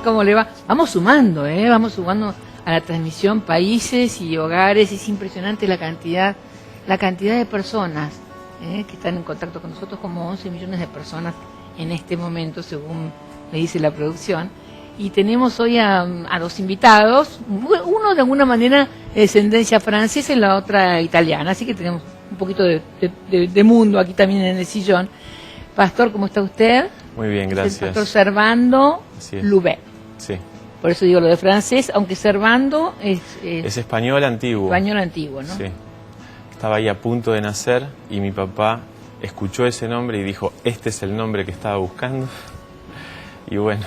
¿Cómo le va? Vamos sumando, vamos sumando a la transmisión países y hogares. Es impresionante la cantidad de personas que están en contacto con nosotros, como 11 millones de personas en este momento, según me dice la producción. Y tenemos hoy a dos invitados, uno de alguna manera de descendencia francesa y la otra italiana, así que tenemos un poquito de mundo aquí también en el sillón. Pastor, ¿cómo está usted? Muy bien, gracias. Es el pastor Servando Loubet. Sí. Por eso digo lo de francés, aunque Servando es español antiguo. Español antiguo, ¿no? Sí. Estaba ahí a punto de nacer y mi papá escuchó ese nombre y dijo, este es el nombre que estaba buscando. Y bueno.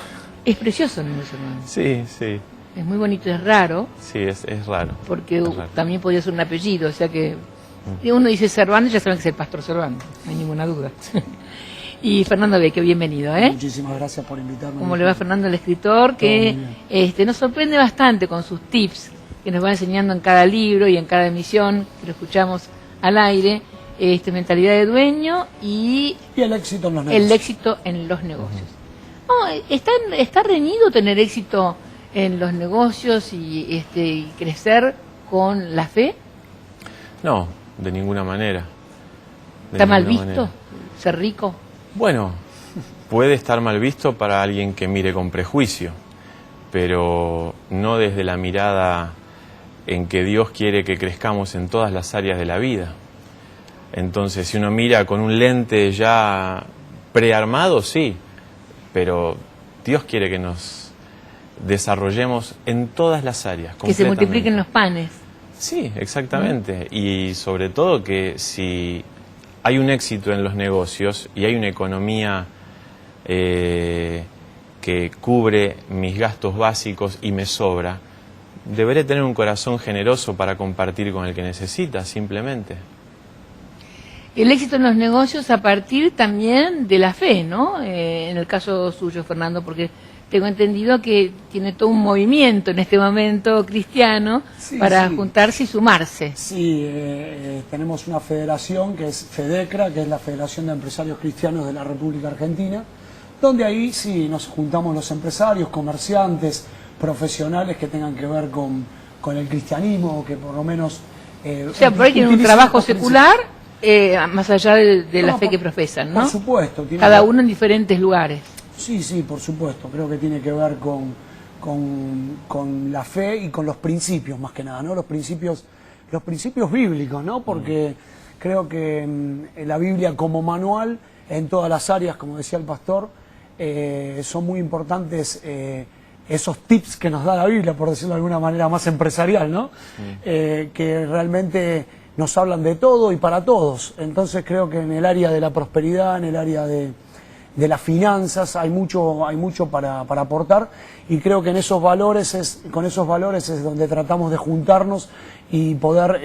Es precioso el nombre Servando. Sí, sí. Es muy bonito, es raro. Sí, es raro. Porque es raro. También podría ser un apellido, o sea que uno dice Servando y ya saben que es el pastor Servando, no hay ninguna duda. Y Fernando Vecchio, bienvenido, Muchísimas gracias por invitarme. ¿Cómo le va Fernando, el escritor? Que nos sorprende bastante con sus tips que nos va enseñando en cada libro y en cada emisión, que lo escuchamos al aire, mentalidad de dueño y el éxito en los negocios. El éxito en los negocios. ¿Está reñido tener éxito en los negocios y crecer con la fe? No, de ninguna manera. ¿Está mal visto ser rico? Bueno, puede estar mal visto para alguien que mire con prejuicio, pero no desde la mirada en que Dios quiere que crezcamos en todas las áreas de la vida. Entonces, si uno mira con un lente ya prearmado, sí, pero Dios quiere que nos desarrollemos en todas las áreas. Que se multipliquen los panes. Sí, exactamente. Y sobre todo que si hay un éxito en los negocios y hay una economía que cubre mis gastos básicos y me sobra, deberé tener un corazón generoso para compartir con el que necesita, simplemente. El éxito en los negocios a partir también de la fe, ¿no? En el caso suyo, Fernando, porque tengo entendido que tiene todo un movimiento en este momento cristiano para juntarse y sumarse. Sí, tenemos una federación que es FEDECRA, que es la Federación de Empresarios Cristianos de la República Argentina, donde ahí sí nos juntamos los empresarios, comerciantes, profesionales que tengan que ver con el cristianismo, que por lo menos... o sea, por ahí tienen un trabajo secular, más allá de la fe que profesan, ¿no? Por supuesto. Cada uno en diferentes lugares. Sí, sí, por supuesto. Creo que tiene que ver con la fe y con los principios, más que nada, ¿no? Los principios bíblicos, ¿no? Porque creo que la Biblia como manual, en todas las áreas, como decía el pastor, son muy importantes esos tips que nos da la Biblia, por decirlo de alguna manera más empresarial, ¿no? Que realmente nos hablan de todo y para todos. Entonces creo que en el área de la prosperidad, en el área de las finanzas, hay mucho para aportar, y creo que con esos valores es donde tratamos de juntarnos y poder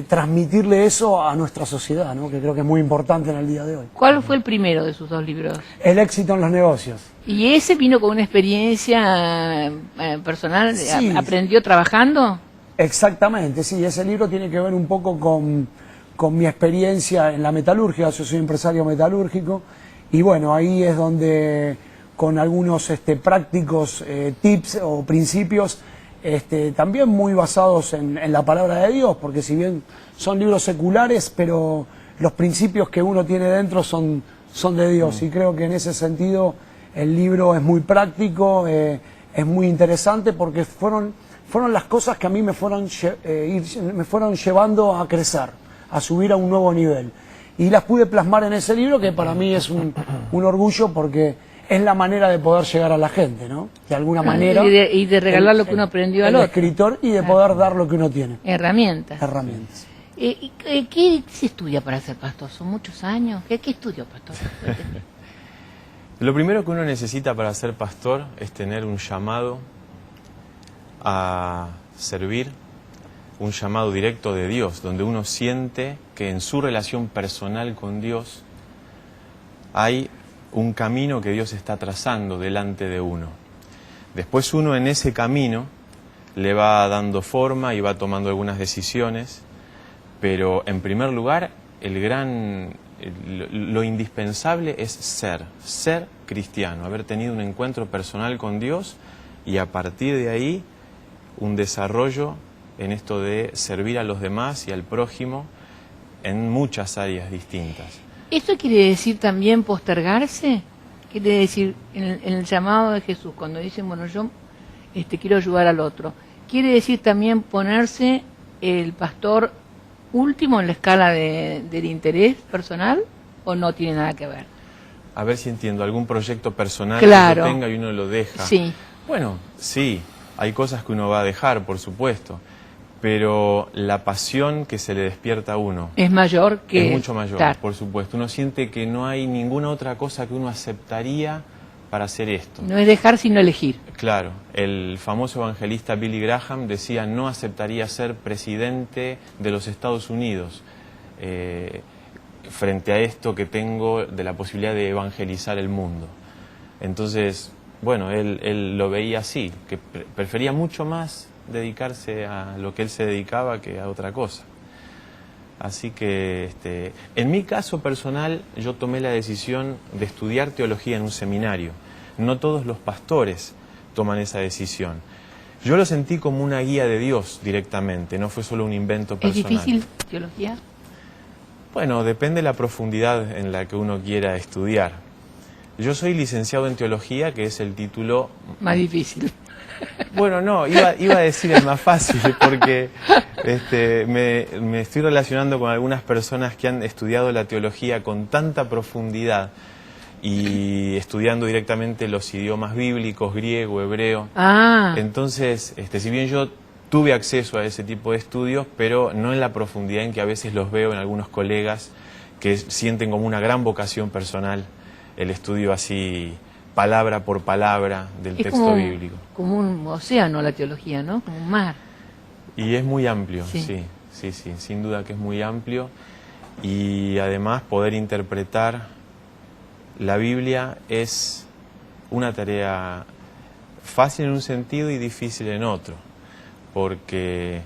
transmitirle eso a nuestra sociedad, ¿no? Que creo que es muy importante en el día de hoy. ¿Cuál fue el primero de sus dos libros? El éxito en los negocios. ¿Y ese vino con una experiencia personal? Sí. ¿Aprendió trabajando? Exactamente, sí. Ese libro tiene que ver un poco con mi experiencia en la metalurgia. Yo soy empresario metalúrgico. Y bueno, ahí es donde con algunos prácticos tips o principios, también muy basados en la palabra de Dios, porque si bien son libros seculares, pero los principios que uno tiene dentro son de Dios. Y creo que en ese sentido el libro es muy práctico, es muy interesante, porque fueron las cosas que a mí me fueron llevando a crecer, a subir a un nuevo nivel. Y las pude plasmar en ese libro, que para mí es un orgullo, porque es la manera de poder llegar a la gente, ¿no? De alguna manera. Y de regalar lo que uno aprendió al otro. El escritor, y de poder dar lo que uno tiene. Herramientas. Herramientas. ¿Qué se estudia para ser pastor? ¿Son muchos años? ¿Qué estudió, pastor? Lo primero que uno necesita para ser pastor es tener un llamado a servir, un llamado directo de Dios, donde uno siente que en su relación personal con Dios hay un camino que Dios está trazando delante de uno. Después uno en ese camino le va dando forma y va tomando algunas decisiones, pero en primer lugar el gran lo indispensable es ser cristiano, haber tenido un encuentro personal con Dios y a partir de ahí un desarrollo en esto de servir a los demás y al prójimo en muchas áreas distintas. ¿Esto quiere decir también postergarse? Quiere decir, en el llamado de Jesús, cuando dicen, bueno, yo quiero ayudar al otro, ¿quiere decir también ponerse el pastor último en la escala del interés personal o no tiene nada que ver? A ver si entiendo, algún proyecto personal Claro. que uno tenga y uno lo deja. Sí. Bueno, sí, hay cosas que uno va a dejar, por supuesto, pero la pasión que se le despierta a uno Es mayor que... es mucho mayor, Claro. por supuesto. Uno siente que no hay ninguna otra cosa que uno aceptaría para hacer esto. No es dejar sino elegir. Claro, el famoso evangelista Billy Graham decía no aceptaría ser presidente de los Estados Unidos frente a esto que tengo de la posibilidad de evangelizar el mundo. Entonces, bueno, él lo veía así, que prefería mucho más dedicarse a lo que él se dedicaba que a otra cosa. Así que, en mi caso personal, yo tomé la decisión de estudiar teología en un seminario. No todos los pastores toman esa decisión. Yo lo sentí como una guía de Dios directamente, no fue solo un invento ¿Es personal. difícil teología? Bueno, depende de la profundidad en la que uno quiera estudiar. Yo soy licenciado en teología, que es el título... Más difícil. Bueno, no, iba a decir es más fácil, porque me estoy relacionando con algunas personas que han estudiado la teología con tanta profundidad y estudiando directamente los idiomas bíblicos, griego, hebreo. Ah, Entonces, si bien yo tuve acceso a ese tipo de estudios, pero no en la profundidad en que a veces los veo en algunos colegas que sienten como una gran vocación personal el estudio así, palabra por palabra, del es texto bíblico. como un océano la teología, ¿no? Como un mar. Y es muy amplio, Sí. sí, sin duda que es muy amplio. Y además poder interpretar la Biblia es una tarea fácil en un sentido y difícil en otro, porque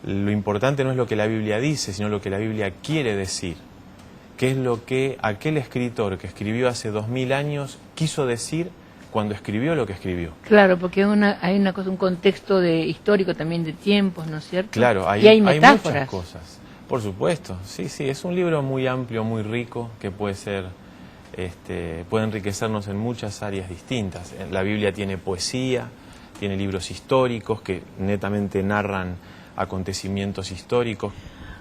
lo importante no es lo que la Biblia dice, sino lo que la Biblia quiere decir. ¿Qué es lo que aquel escritor que escribió hace 2000 años quiso decir cuando escribió lo que escribió? Claro, porque hay una cosa, un contexto histórico también de tiempos, ¿no es cierto? Claro, y hay muchas metáforas. cosas. Por supuesto, sí, es un libro muy amplio, muy rico, que puede ser, puede enriquecernos en muchas áreas distintas. La Biblia tiene poesía, tiene libros históricos que netamente narran acontecimientos históricos.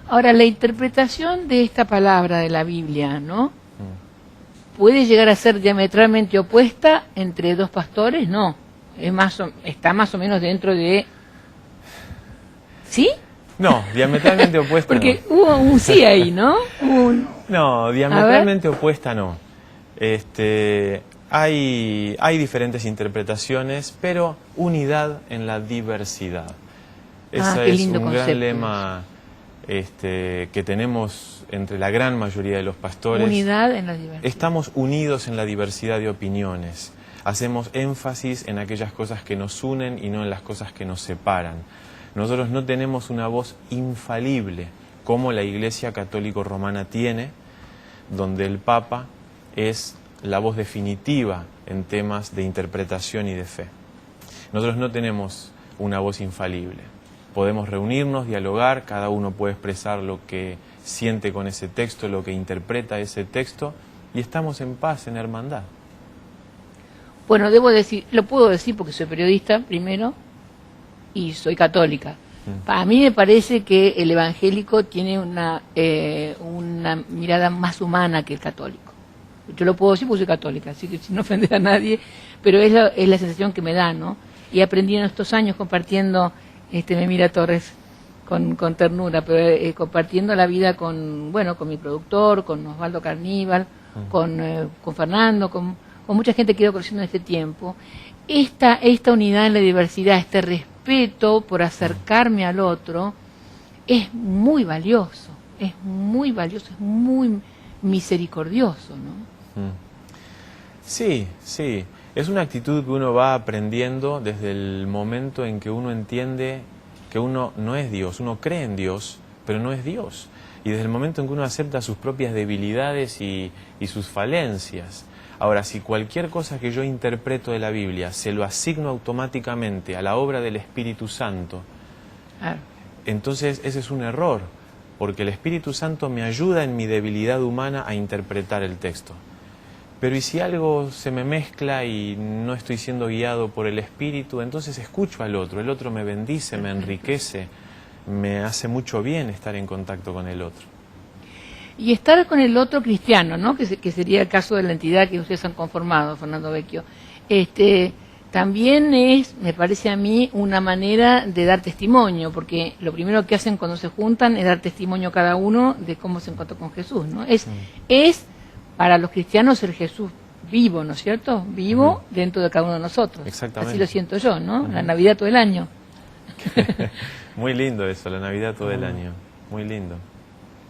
Ahora, la interpretación de esta palabra de la Biblia, ¿no? ¿Puede llegar a ser diametralmente opuesta entre dos pastores? No. Está más o menos dentro de... ¿Sí? No, diametralmente opuesta Porque no. hubo un sí ahí, ¿no? No, diametralmente opuesta no. Hay diferentes interpretaciones, pero unidad en la diversidad. Ese qué es lindo un concepto gran lema que tenemos entre la gran mayoría de los pastores. Unidad en la diversidad. Estamos unidos en la diversidad de opiniones. Hacemos énfasis en aquellas cosas que nos unen y no en las cosas que nos separan. Nosotros no tenemos una voz infalible como la Iglesia Católica Romana tiene, donde el Papa es la voz definitiva en temas de interpretación y de fe. Nosotros no tenemos una voz infalible. Podemos reunirnos, dialogar, cada uno puede expresar lo que siente con ese texto, lo que interpreta ese texto, y estamos en paz, en hermandad. Bueno, debo decir, lo puedo decir porque soy periodista primero y soy católica. A mí me parece que el evangélico tiene una mirada más humana que el católico. Yo lo puedo decir porque soy católica, así que sin ofender a nadie, pero es la sensación que me da, ¿no? Y aprendí en estos años compartiendo, me mira Torres con ternura, pero compartiendo la vida con mi productor, con Osvaldo Carníbal, con Fernando, con mucha gente que he ido conociendo en este tiempo. Esta unidad en la diversidad, este respeto por acercarme al otro, es muy valioso, es muy misericordioso, ¿no? Sí, es una actitud que uno va aprendiendo desde el momento en que uno entiende que uno no es Dios, uno cree en Dios, pero no es Dios. Y desde el momento en que uno acepta sus propias debilidades y sus falencias. Ahora, si cualquier cosa que yo interpreto de la Biblia se lo asigno automáticamente a la obra del Espíritu Santo, entonces ese es un error, porque el Espíritu Santo me ayuda en mi debilidad humana a interpretar el texto. Pero ¿y si algo se me mezcla y no estoy siendo guiado por el Espíritu? Entonces escucho al otro, el otro me bendice, me enriquece, me hace mucho bien estar en contacto con el otro. Y estar con el otro cristiano, ¿no? Que sería el caso de la entidad que ustedes han conformado, Fernando Vecchio. También es, me parece a mí, una manera de dar testimonio, porque lo primero que hacen cuando se juntan es dar testimonio cada uno de cómo se encontró con Jesús, ¿no? Es para los cristianos el Jesús vivo, ¿no es cierto? Vivo dentro de cada uno de nosotros. Exactamente. Así lo siento yo, ¿no? La Navidad todo el año. Muy lindo eso, la Navidad todo el año. Muy lindo.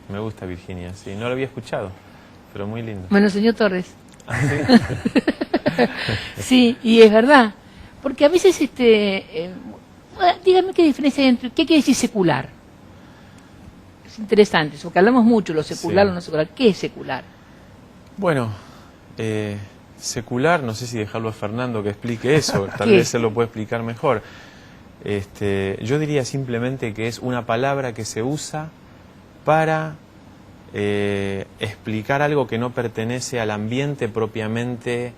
Me gusta Virginia, sí. No lo había escuchado, pero muy lindo. Bueno, señor Torres. ¿Ah, sí? Sí, y es verdad. Porque a veces, dígame qué diferencia hay entre, ¿qué quiere decir secular? Es interesante, porque hablamos mucho lo secular o no secular. ¿Qué es secular? Bueno, secular, no sé si dejarlo a Fernando que explique eso, tal vez él lo puede explicar mejor. Yo diría simplemente que es una palabra que se usa para explicar algo que no pertenece al ambiente propiamente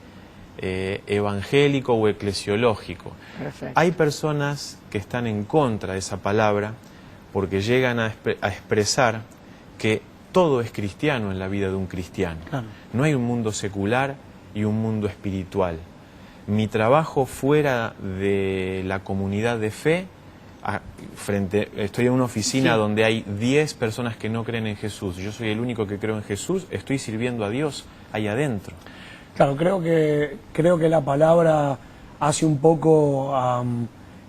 evangélico o eclesiológico. Perfecto. Hay personas que están en contra de esa palabra porque llegan a expresar que todo es cristiano en la vida de un cristiano. Claro. No hay un mundo secular y un mundo espiritual. Mi trabajo fuera de la comunidad de fe, estoy en una oficina donde hay 10 personas que no creen en Jesús. Yo soy el único que creo en Jesús, estoy sirviendo a Dios ahí adentro. Claro, creo que la palabra hace un poco,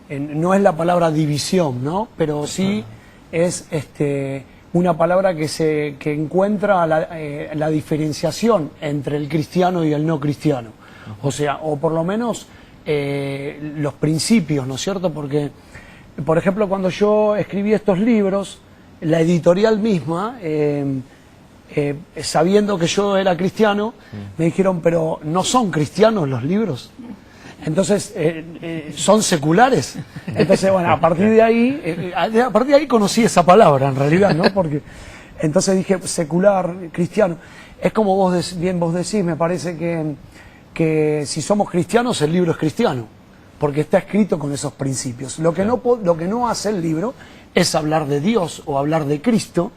no es la palabra división, ¿no? Pero sí es una palabra que encuentra la diferenciación entre el cristiano y el no cristiano. O sea, o por lo menos los principios, ¿no es cierto? Porque, por ejemplo, cuando yo escribí estos libros, la editorial misma, sabiendo que yo era cristiano, me dijeron, pero ¿no son cristianos los libros? Entonces, ¿son seculares? Entonces, bueno, a partir de ahí conocí esa palabra, en realidad, ¿no? Porque entonces dije, secular, cristiano. Es como vos decís, me parece que si somos cristianos, el libro es cristiano, porque está escrito con esos principios. Lo que no hace el libro es hablar de Dios o hablar de Cristo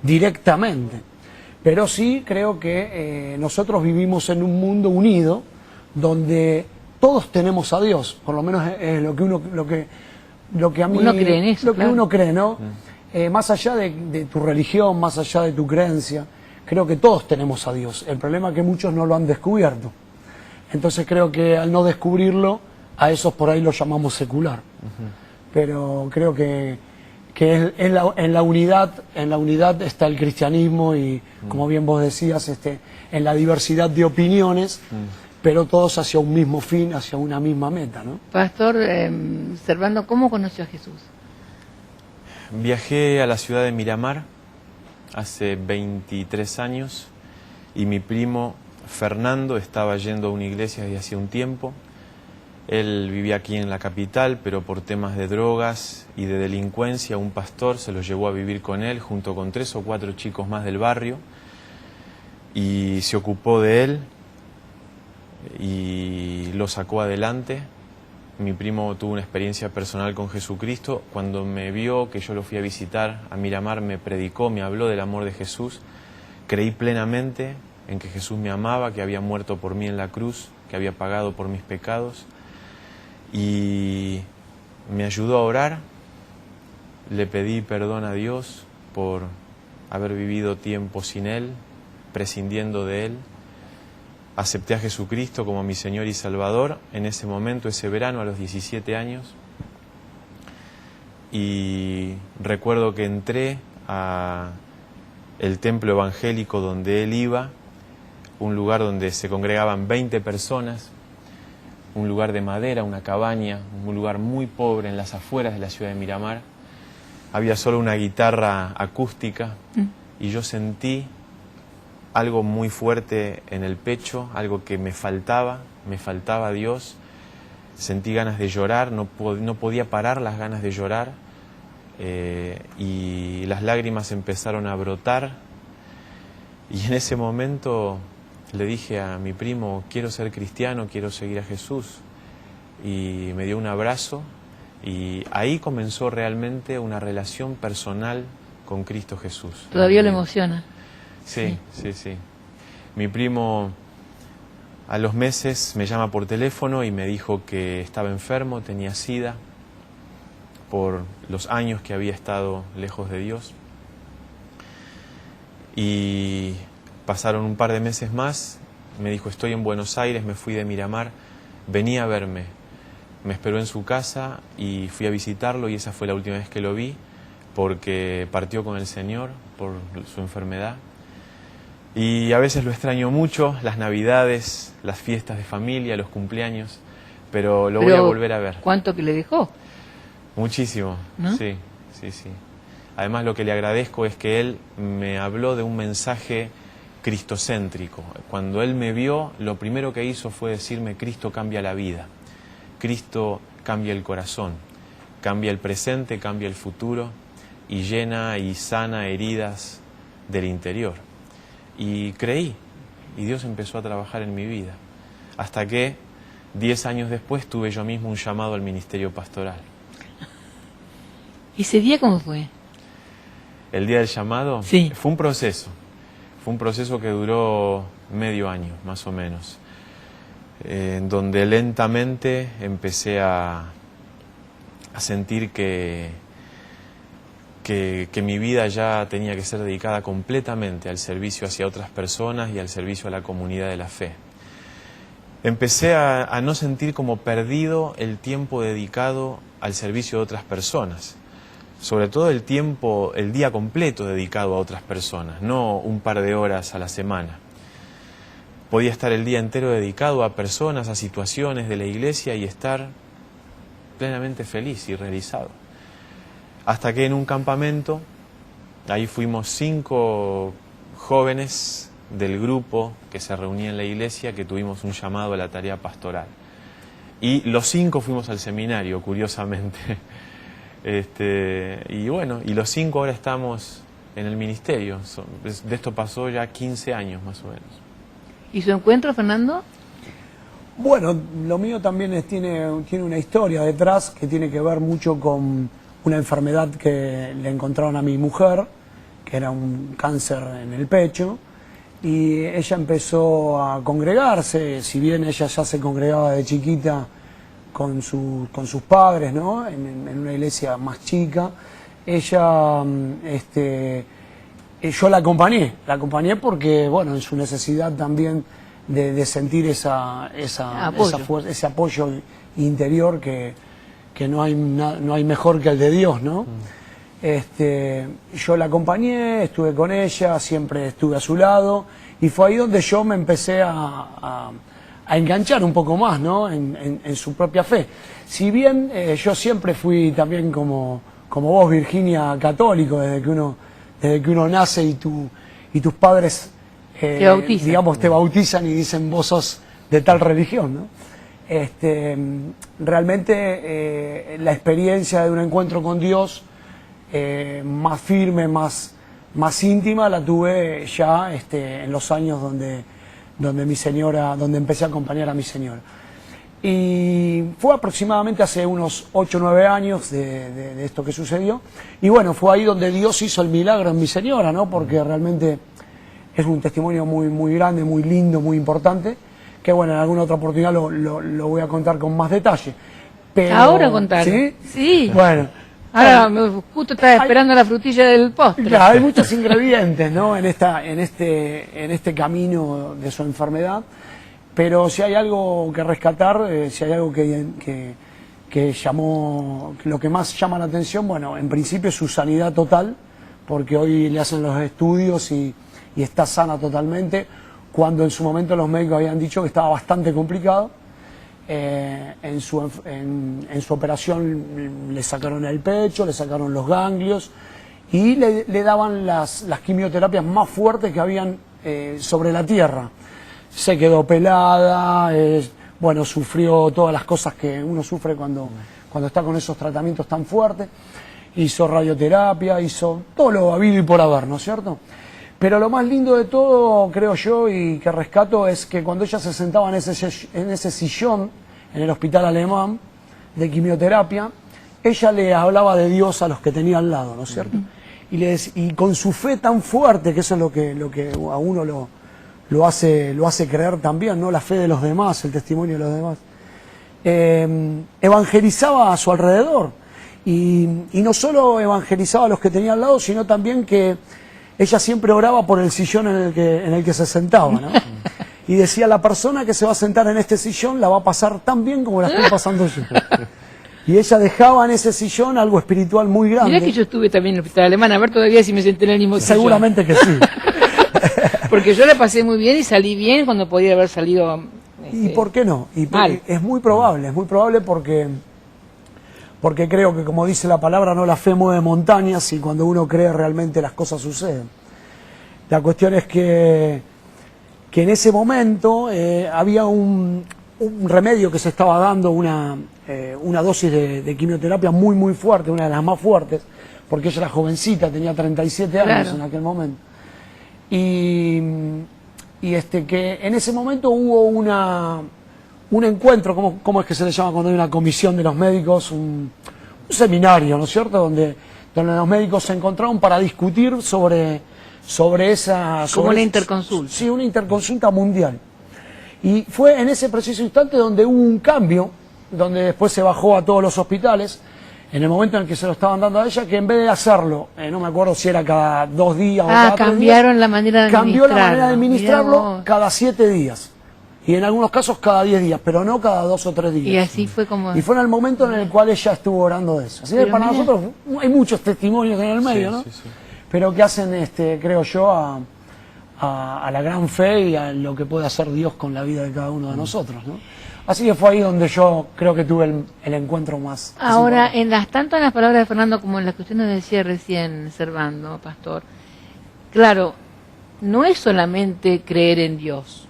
directamente. Pero sí creo que nosotros vivimos en un mundo unido donde todos tenemos a Dios, por lo menos es lo que a mí uno cree en eso, lo que uno cree, ¿no? Más allá de tu religión, más allá de tu creencia, creo que todos tenemos a Dios. El problema es que muchos no lo han descubierto. Entonces creo que al no descubrirlo, a esos por ahí los llamamos secular. Pero creo que en la unidad está el cristianismo y, como bien vos decías, en la diversidad de opiniones, pero todos hacia un mismo fin, hacia una misma meta, ¿no? Pastor Servando, ¿cómo conoció a Jesús? Viajé a la ciudad de Miramar hace 23 años y mi primo Fernando estaba yendo a una iglesia desde hacía un tiempo. Él vivía aquí en la capital, pero por temas de drogas y de delincuencia, un pastor se los llevó a vivir con él, junto con 3 o 4 chicos más del barrio, y se ocupó de él y lo sacó adelante. Mi primo tuvo una experiencia personal con Jesucristo. Cuando me vio que yo lo fui a visitar a Miramar, me predicó, me habló del amor de Jesús. Creí plenamente en que Jesús me amaba, que había muerto por mí en la cruz, que había pagado por mis pecados. Y me ayudó a orar, le pedí perdón a Dios por haber vivido tiempo sin Él, prescindiendo de Él. Acepté a Jesucristo como mi Señor y Salvador en ese momento, ese verano, a los 17 años. Y recuerdo que entré a el templo evangélico donde él iba, un lugar donde se congregaban 20 personas, un lugar de madera, una cabaña, un lugar muy pobre en las afueras de la ciudad de Miramar. había solo una guitarra acústica y yo sentí algo muy fuerte en el pecho, algo que me faltaba a Dios. Sentí ganas de llorar, no podía parar las ganas de llorar, y las lágrimas empezaron a brotar. Y en ese momento le dije a mi primo, quiero ser cristiano, quiero seguir a Jesús. Y me dio un abrazo y ahí comenzó realmente una relación personal con Cristo Jesús. Todavía lo emociona. Sí. Mi primo a los meses me llama por teléfono y me dijo que estaba enfermo, tenía SIDA, por los años que había estado lejos de Dios. Y pasaron un par de meses más, me dijo, estoy en Buenos Aires, me fui de Miramar, vení a verme. Me esperó en su casa y fui a visitarlo y esa fue la última vez que lo vi, porque partió con el Señor por su enfermedad. Y a veces lo extraño mucho, las Navidades, las fiestas de familia, los cumpleaños, pero lo voy a volver a ver. ¿Cuánto que le dejó? Muchísimo, ¿no? Sí. Además, lo que le agradezco es que él me habló de un mensaje cristocéntrico. Cuando él me vio, lo primero que hizo fue decirme, Cristo cambia la vida, Cristo cambia el corazón, cambia el presente, cambia el futuro y llena y sana heridas del interior. Y creí, y Dios empezó a trabajar en mi vida, hasta que 10 años después tuve yo mismo un llamado al ministerio pastoral. ¿Y ese día cómo fue? El día del llamado, sí. Fue un proceso que duró medio año, más o menos, en donde lentamente empecé a sentir que mi vida ya tenía que ser dedicada completamente al servicio hacia otras personas y al servicio a la comunidad de la fe. Empecé a no sentir como perdido el tiempo dedicado al servicio de otras personas, sobre todo el día completo dedicado a otras personas, no un par de horas a la semana. Podía estar el día entero dedicado a personas, a situaciones de la iglesia y estar plenamente feliz y realizado. Hasta que en un campamento, ahí fuimos 5 jóvenes del grupo que se reunía en la iglesia, que tuvimos un llamado a la tarea pastoral. Y los 5 fuimos al seminario, curiosamente. Y bueno, y los 5 ahora estamos en el ministerio. De esto pasó ya 15 años más o menos. ¿Y su encuentro, Fernando? Bueno, lo mío también tiene una historia detrás que tiene que ver mucho con una enfermedad que le encontraron a mi mujer, que era un cáncer en el pecho, y ella empezó a congregarse, si bien ella ya se congregaba de chiquita con sus padres, ¿no? En una iglesia más chica. Ella, yo la acompañé porque, bueno, en su necesidad también de sentir ese apoyo interior que no hay mejor que el de Dios, ¿no? Yo la acompañé, estuve con ella, siempre estuve a su lado, y fue ahí donde yo me empecé a enganchar un poco más, ¿no? en su propia fe. Si bien yo siempre fui también como vos, Virginia, católico, desde que uno nace y tus padres te bautizan y dicen vos sos de tal religión, ¿no? Realmente la experiencia de un encuentro con Dios más firme, más íntima, la tuve ya en los años donde empecé a acompañar a mi señora. Y fue aproximadamente hace unos 8 o 9 años de esto que sucedió. Y bueno, fue ahí donde Dios hizo el milagro en mi señora, ¿no? Porque realmente es un testimonio muy, muy grande, muy lindo, muy importante, que bueno, en alguna otra oportunidad lo voy a contar con más detalle. Pero, ahora contar. ¿Sí? Sí. Bueno. Ahora justo estaba esperando la frutilla del postre. Claro, hay muchos ingredientes, ¿no? en este camino de su enfermedad, pero si hay algo que rescatar, si hay algo que llamó, lo que más llama la atención, bueno, en principio es su sanidad total, porque hoy le hacen los estudios y está sana totalmente, cuando en su momento los médicos habían dicho que estaba bastante complicado. en su operación le sacaron el pecho, le sacaron los ganglios y le daban las quimioterapias más fuertes que habían sobre la tierra. Se quedó pelada, bueno, sufrió todas las cosas que uno sufre cuando está con esos tratamientos tan fuertes. Hizo radioterapia, hizo todo lo habido y por haber, ¿no es cierto? Pero lo más lindo de todo, creo yo, y que rescato, es que cuando ella se sentaba en ese sillón, en el hospital alemán de quimioterapia, ella le hablaba de Dios a los que tenía al lado, ¿no es cierto? Y con su fe tan fuerte, que eso es lo que a uno lo hace creer también, ¿no? La fe de los demás, el testimonio de los demás. Evangelizaba a su alrededor. Y no solo evangelizaba a los que tenía al lado, sino también que ella siempre oraba por el sillón en el que se sentaba, ¿no? Y decía, la persona que se va a sentar en este sillón la va a pasar tan bien como la estoy pasando yo. Y ella dejaba en ese sillón algo espiritual muy grande. Mirá que yo estuve también en el hospital alemán, a ver todavía si me senté en el mismo sillón. Seguramente que sí. Porque yo la pasé muy bien y salí bien cuando podía haber salido... ¿Y por qué no? mal. Es muy probable porque creo que, como dice la palabra, no, la fe mueve montañas, y cuando uno cree realmente las cosas suceden. La cuestión es que en ese momento había un remedio que se estaba dando, una dosis de quimioterapia muy muy fuerte, una de las más fuertes, porque ella era jovencita, tenía 37 años Claro. en aquel momento. Y que en ese momento hubo un encuentro, ¿cómo es que se le llama cuando hay una comisión de los médicos? Un seminario, ¿no es cierto? Donde los médicos se encontraron para discutir sobre esa... Como una interconsulta. Sí, una interconsulta mundial. Y fue en ese preciso instante donde hubo un cambio, donde después se bajó a todos los hospitales, en el momento en el que se lo estaban dando a ella, que en vez de hacerlo, no me acuerdo si era cada 2 días o cada 3 cambiaron días, la manera de cambió la manera de administrarlo. Mirá administrarlo vos. cada 7 días. Y en algunos casos cada 10 días, pero no cada 2 o 3 días. Y así fue como... Y fue en el momento en el cual ella estuvo orando de eso. Así que Pero para mira. nosotros hay muchos testimonios en el medio, Sí, ¿no? sí, sí. Pero que hacen, creo yo, a la gran fe y a lo que puede hacer Dios con la vida de cada uno de nosotros, ¿no? Así que fue ahí donde yo creo que tuve el encuentro más Ahora, importante. tanto en las palabras de Fernando como en las que usted nos decía recién, Servando, pastor, claro, no es solamente creer en Dios.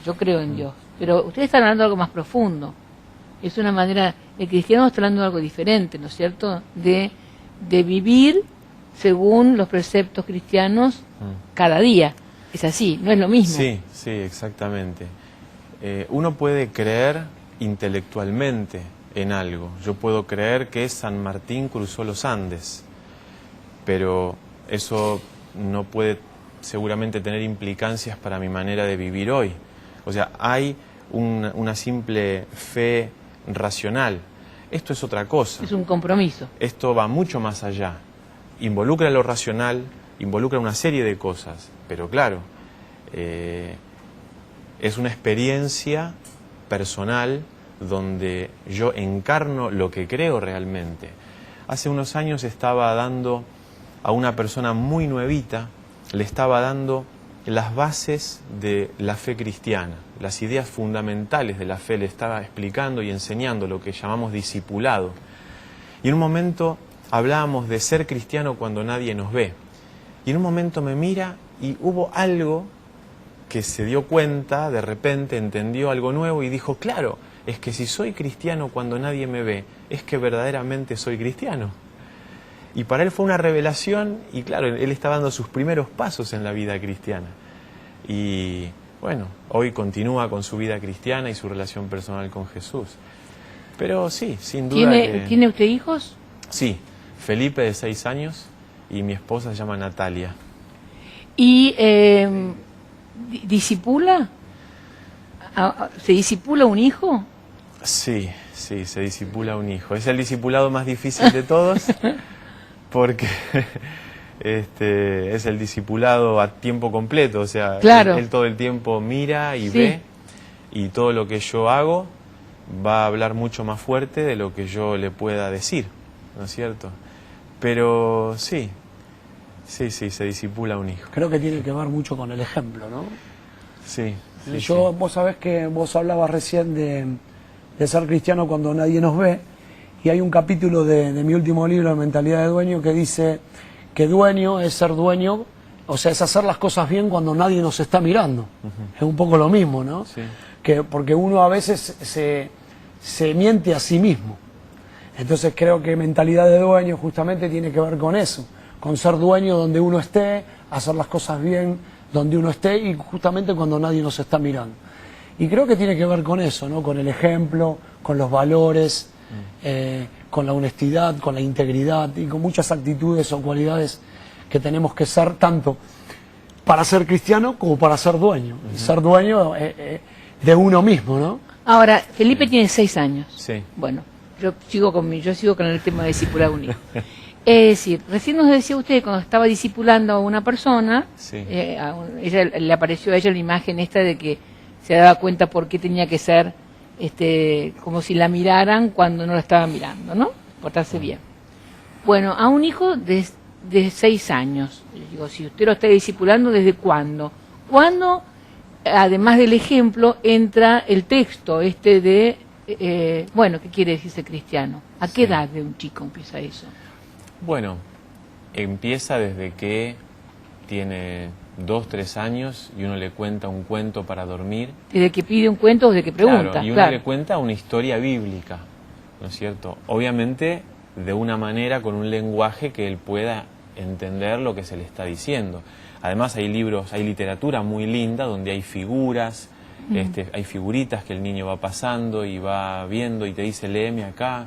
Yo creo en Dios, pero ustedes están hablando de algo más profundo. Es una manera, el cristiano está hablando de algo diferente, ¿no es cierto? De vivir según los preceptos cristianos cada día. Es así, no es lo mismo. Sí, sí, exactamente. Uno puede creer intelectualmente en algo. Yo puedo creer que San Martín cruzó los Andes, pero eso no puede seguramente tener implicancias para mi manera de vivir hoy. O sea, hay una simple fe racional. Esto es otra cosa. Es un compromiso. Esto va mucho más allá. Involucra lo racional, involucra una serie de cosas, pero claro, es una experiencia personal donde yo encarno lo que creo realmente. Hace unos años estaba dando a una persona muy nuevita, le estaba dando las bases de la fe cristiana, las ideas fundamentales de la fe, le estaba explicando y enseñando lo que llamamos discipulado. Y en un momento hablábamos de ser cristiano cuando nadie nos ve. Y en un momento me mira y hubo algo que se dio cuenta, de repente entendió algo nuevo y dijo, claro, es que si soy cristiano cuando nadie me ve, es que verdaderamente soy cristiano. Y para él fue una revelación y claro, él está dando sus primeros pasos en la vida cristiana. Y bueno, hoy continúa con su vida cristiana y su relación personal con Jesús. Pero sí, sin duda ¿Tiene usted hijos? Sí, Felipe de 6 años y mi esposa se llama Natalia. ¿Y disipula? ¿Se disipula un hijo? Sí, sí, se discipula un hijo. Es el discipulado más difícil de todos porque es el discipulado a tiempo completo. O sea, claro. él todo el tiempo mira y Sí. ve y todo lo que yo hago va a hablar mucho más fuerte de lo que yo le pueda decir, ¿no es cierto? Pero sí, sí, sí, se discipula un hijo. Creo que tiene que ver mucho con el ejemplo, ¿no? Sí, sí, Vos sabés que vos hablabas recién de ser cristiano cuando nadie nos ve. Y hay un capítulo de mi último libro, Mentalidad de Dueño, que dice que dueño es ser dueño, o sea, es hacer las cosas bien cuando nadie nos está mirando. Es un poco lo mismo, ¿no? Sí. Porque uno a veces se miente a sí mismo. Entonces creo que mentalidad de dueño justamente tiene que ver con eso, con ser dueño donde uno esté, hacer las cosas bien donde uno esté y justamente cuando nadie nos está mirando. Y creo que tiene que ver con eso, ¿no? Con el ejemplo, con los valores, con la honestidad, con la integridad y con muchas actitudes o cualidades que tenemos que ser tanto para ser cristiano como para ser dueño. Y ser dueño de uno mismo, ¿no? Ahora, Felipe tiene 6 años. Sí. Bueno, yo sigo con el tema de discipular a un hijo. Es decir, recién nos decía usted cuando estaba discipulando a una persona, Sí. Ella le apareció a ella la imagen esta de que se daba cuenta por qué tenía que ser como si la miraran cuando no la estaban mirando, ¿no? Portarse bien. Bueno, a un hijo de 6 años, le digo, si usted lo está discipulando, ¿desde cuándo? ¿Cuándo, además del ejemplo, entra el texto bueno, ¿qué quiere decir ser cristiano? ¿A qué Sí. edad de un chico empieza eso? Bueno, empieza desde que tiene 2, 3 años y uno le cuenta un cuento para dormir. ¿Desde que pide un cuento o desde que pregunta? Claro, y uno Claro. le cuenta una historia bíblica, ¿no es cierto? Obviamente de una manera, con un lenguaje que él pueda entender lo que se le está diciendo. Además hay libros, hay literatura muy linda donde hay figuras, hay figuritas que el niño va pasando y va viendo y te dice léeme acá,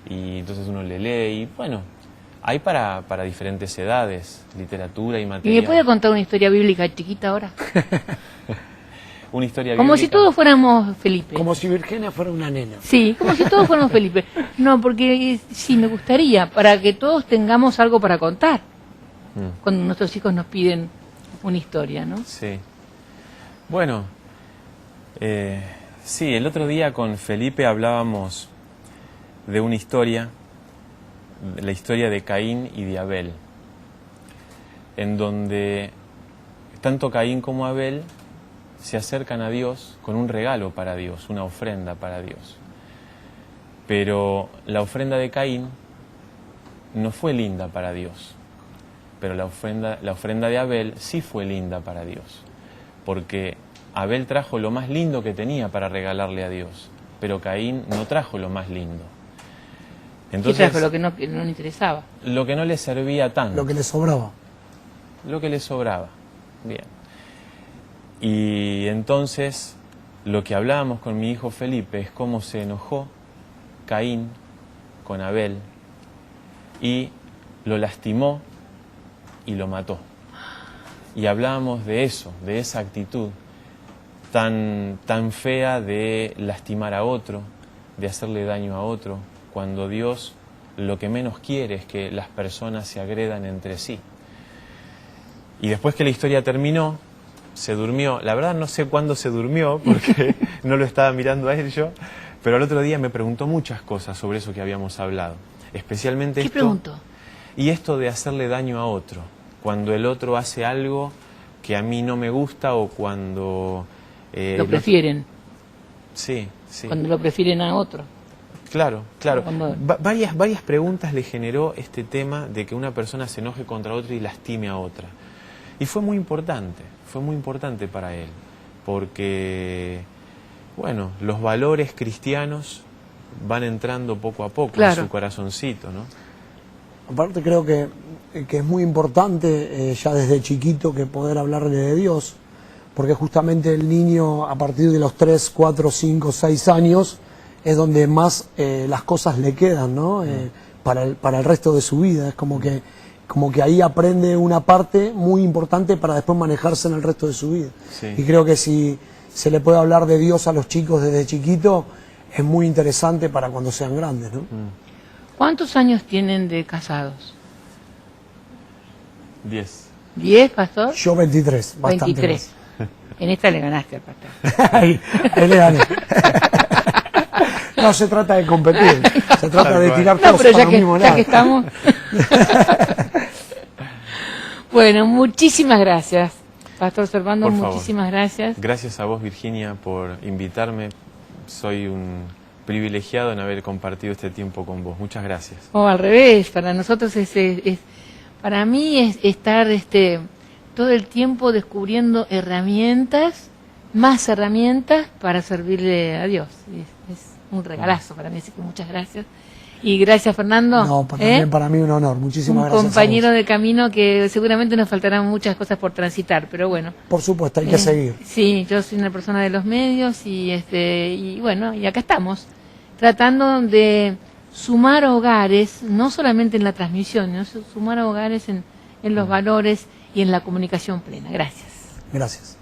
y entonces uno le lee y bueno, hay para diferentes edades, literatura y ¿Y material. me puede contar una historia bíblica chiquita ahora? Una historia Como si bíblica. todos fuéramos Felipe. Como si Virginia fuera una nena. Sí, como si todos fuéramos Felipe. No, porque sí, me gustaría, para que todos tengamos algo para contar, cuando nuestros hijos nos piden una historia, ¿no? Sí. Bueno, sí, el otro día con Felipe hablábamos de una historia, la historia de Caín y de Abel, en donde tanto Caín como Abel se acercan a Dios con un regalo para Dios, una ofrenda para Dios. Pero la ofrenda de Caín no fue linda para Dios, pero la ofrenda de Abel sí fue linda para Dios, porque Abel trajo lo más lindo que tenía para regalarle a Dios, pero Caín no trajo lo más lindo. Entonces, ¿Qué trajo? Lo que no le interesaba. lo que no le servía tanto. Lo que le sobraba. Lo que le sobraba. Bien. Y entonces, lo que hablábamos con mi hijo Felipe es cómo se enojó Caín con Abel y lo lastimó y lo mató. Y hablábamos de eso, de esa actitud tan fea de lastimar a otro, de hacerle daño a otro, cuando Dios lo que menos quiere es que las personas se agredan entre sí. Y después que la historia terminó, se durmió. La verdad no sé cuándo se durmió, porque no lo estaba mirando a él yo, pero el otro día me preguntó muchas cosas sobre eso que habíamos hablado. Especialmente ¿Qué esto. preguntó? Y esto de hacerle daño a otro, cuando el otro hace algo que a mí no me gusta o cuando... Lo prefieren, Sí, sí. cuando lo prefieren a otro. Claro, claro. Cuando- Varias preguntas le generó este tema de que una persona se enoje contra otra y lastime a otra. Y fue muy importante para él, porque, bueno, los valores cristianos van entrando poco a poco Claro. en su corazoncito, ¿no? Aparte creo que es muy importante ya desde chiquito que poder hablarle de Dios, porque justamente el niño a partir de los 3, 4, 5, 6 años es donde más las cosas le quedan, ¿no? Para el resto de su vida. Es como que ahí aprende una parte muy importante para después manejarse en el resto de su vida. Sí. Y creo que si se le puede hablar de Dios a los chicos desde chiquito, es muy interesante para cuando sean grandes, ¿no? ¿Cuántos años tienen de casados? 10. ¿10, pastor? Yo 23, bastante 23. En esta le ganaste al pastor. más. ahí le gané. No se trata de competir, se trata Tal de cual. tirar No, todos pero para ya un mismo que lado. estamos... Bueno, muchísimas gracias, Pastor Servando, Por favor. muchísimas gracias. Gracias a vos, Virginia, por invitarme. Soy un privilegiado en haber compartido este tiempo con vos. Muchas gracias. O al revés, para nosotros para mí es estar todo el tiempo descubriendo herramientas, más herramientas para servirle a Dios. Es un regalazo para mí, así que muchas gracias. Y gracias, Fernando. No, también para mí un honor. Muchísimas gracias. Un compañero de camino que seguramente nos faltarán muchas cosas por transitar, pero bueno. Por supuesto, hay que seguir. Sí, yo soy una persona de los medios y bueno, y acá estamos, tratando de sumar hogares, no solamente en la transmisión, sino sumar hogares en los valores y en la comunicación plena. Gracias. Gracias.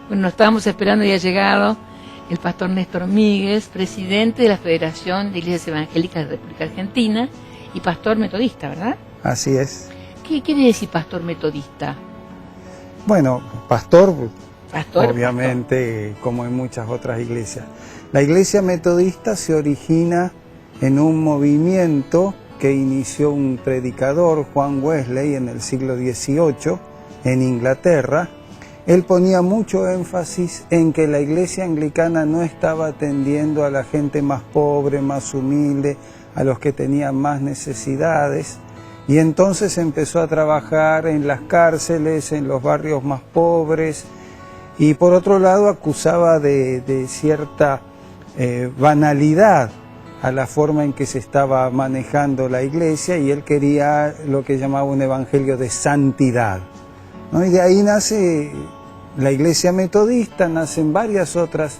Bueno, nos estábamos esperando y ha llegado el pastor Néstor Míguez, presidente de la Federación de Iglesias Evangélicas de la República Argentina y pastor metodista, ¿verdad? Así es. ¿Qué quiere decir pastor metodista? Bueno, pastor, pastor. obviamente, como en muchas otras iglesias. La iglesia metodista se origina en un movimiento que inició un predicador, Juan Wesley, en el siglo XVIII, en Inglaterra. Él ponía mucho énfasis en que la iglesia anglicana no estaba atendiendo a la gente más pobre, más humilde, a los que tenían más necesidades, y entonces empezó a trabajar en las cárceles, en los barrios más pobres, y por otro lado acusaba de cierta banalidad a la forma en que se estaba manejando la iglesia, y él quería lo que llamaba un evangelio de santidad, ¿no? Y de ahí nace la iglesia metodista, nacen varias otras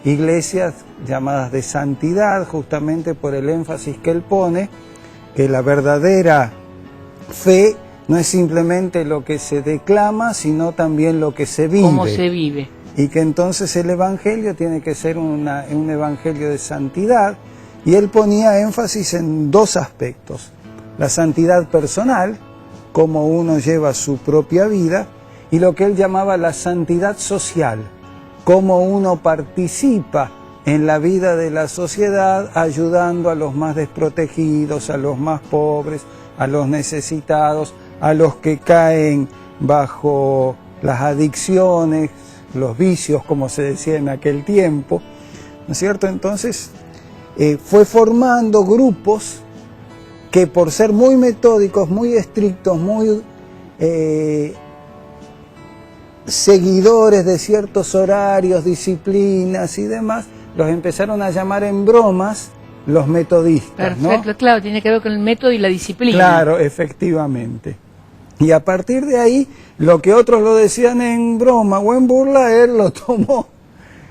iglesias llamadas de santidad, justamente por el énfasis que él pone, que la verdadera fe no es simplemente lo que se declama, sino también lo que se vive. ¿Cómo se vive? Y que entonces el evangelio tiene que ser un evangelio de santidad, y él ponía énfasis en dos aspectos: la santidad personal, cómo uno lleva su propia vida, y lo que él llamaba la santidad social, cómo uno participa en la vida de la sociedad ayudando a los más desprotegidos, a los más pobres, a los necesitados, a los que caen bajo las adicciones, los vicios, como se decía en aquel tiempo, ¿no es cierto? Entonces fue formando grupos que, por ser muy metódicos, muy estrictos, muy seguidores de ciertos horarios, disciplinas y demás, los empezaron a llamar en bromas los metodistas. Perfecto, ¿no? Claro, tiene que ver con el método y la disciplina. Claro, efectivamente. Y a partir de ahí, lo que otros lo decían en broma o en burla, él lo tomó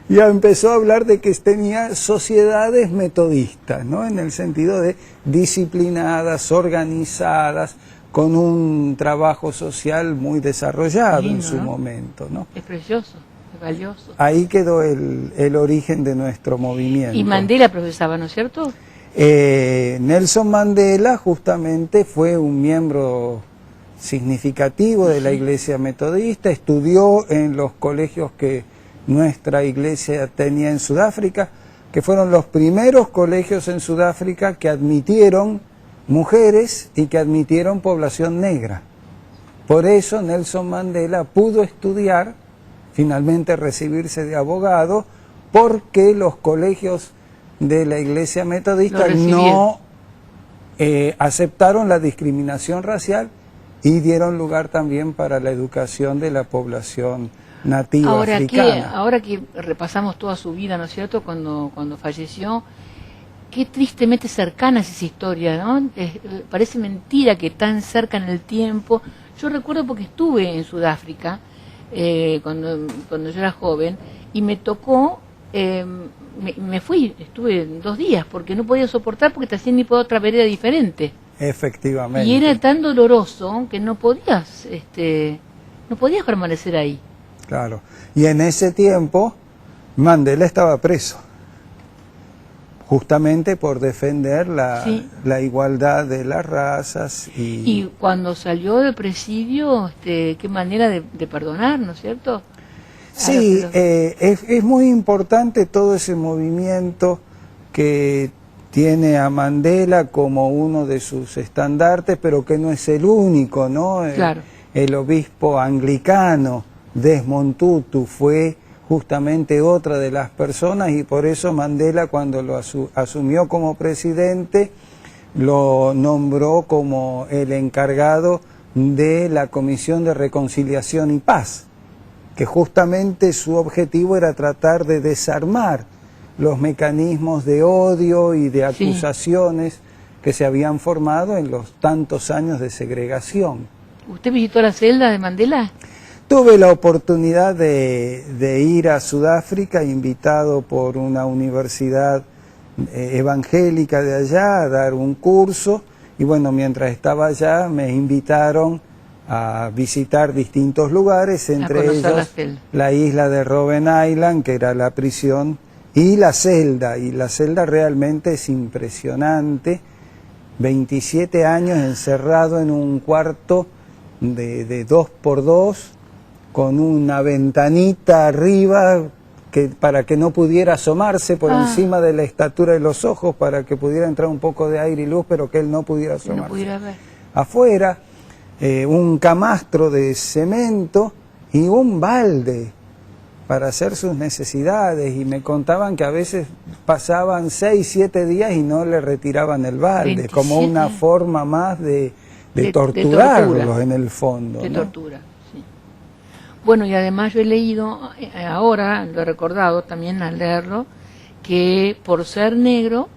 y empezó a hablar de que tenía sociedades metodistas, ¿no? En el sentido de disciplinadas, organizadas, con un trabajo social muy desarrollado. Lindo, en su momento, ¿no? Es precioso, es valioso. Ahí quedó el origen de nuestro movimiento. Y Mandela profesaba, ¿no es cierto? Nelson Mandela justamente fue un miembro significativo de la iglesia metodista, estudió en los colegios que nuestra iglesia tenía en Sudáfrica, que fueron los primeros colegios en Sudáfrica que admitieron mujeres y que admitieron población negra. Por eso Nelson Mandela pudo estudiar, finalmente recibirse de abogado, porque los colegios de la iglesia metodista no aceptaron la discriminación racial y dieron lugar también para la educación de la población nativa africana. Ahora que repasamos toda su vida, ¿no es cierto?, cuando falleció, qué tristemente cercana es esa historia, ¿no? Parece mentira que tan cerca en el tiempo. Yo recuerdo porque estuve en Sudáfrica cuando yo era joven y me tocó, me fui, estuve 2 días porque no podía soportar porque te hacían ir por otra vereda diferente. Efectivamente. Y era tan doloroso que no podías permanecer ahí. Claro. Y en ese tiempo Mandela estaba preso, justamente por defender la igualdad de las razas. Y cuando salió del presidio, qué manera de perdonar, ¿no es cierto? Sí, es muy importante todo ese movimiento que tiene a Mandela como uno de sus estandartes, pero que no es el único, ¿no? Claro. El obispo anglicano Desmond Tutu fue justamente otra de las personas, y por eso Mandela, cuando lo asumió como presidente, lo nombró como el encargado de la Comisión de Reconciliación y Paz, que justamente su objetivo era tratar de desarmar los mecanismos de odio y de acusaciones que se habían formado en los tantos años de segregación. ¿Usted visitó la celda de Mandela? Tuve la oportunidad de ir a Sudáfrica, invitado por una universidad evangélica de allá a dar un curso, y bueno, mientras estaba allá me invitaron a visitar distintos lugares, entre ellos la isla de Robben Island, que era la prisión, y la celda realmente es impresionante. 27 años encerrado en un cuarto de 2x2, con una ventanita arriba para que no pudiera asomarse por encima de la estatura de los ojos, para que pudiera entrar un poco de aire y luz, pero que él no pudiera asomarse. No pudiera ver. Afuera, un camastro de cemento y un balde para hacer sus necesidades, y me contaban que a veces pasaban 6, 7 días y no le retiraban el balde, 27. como una forma más de torturarlos en el fondo. De ¿no? tortura, sí. Bueno, y además yo he leído, ahora lo he recordado también al leerlo, que por ser negro,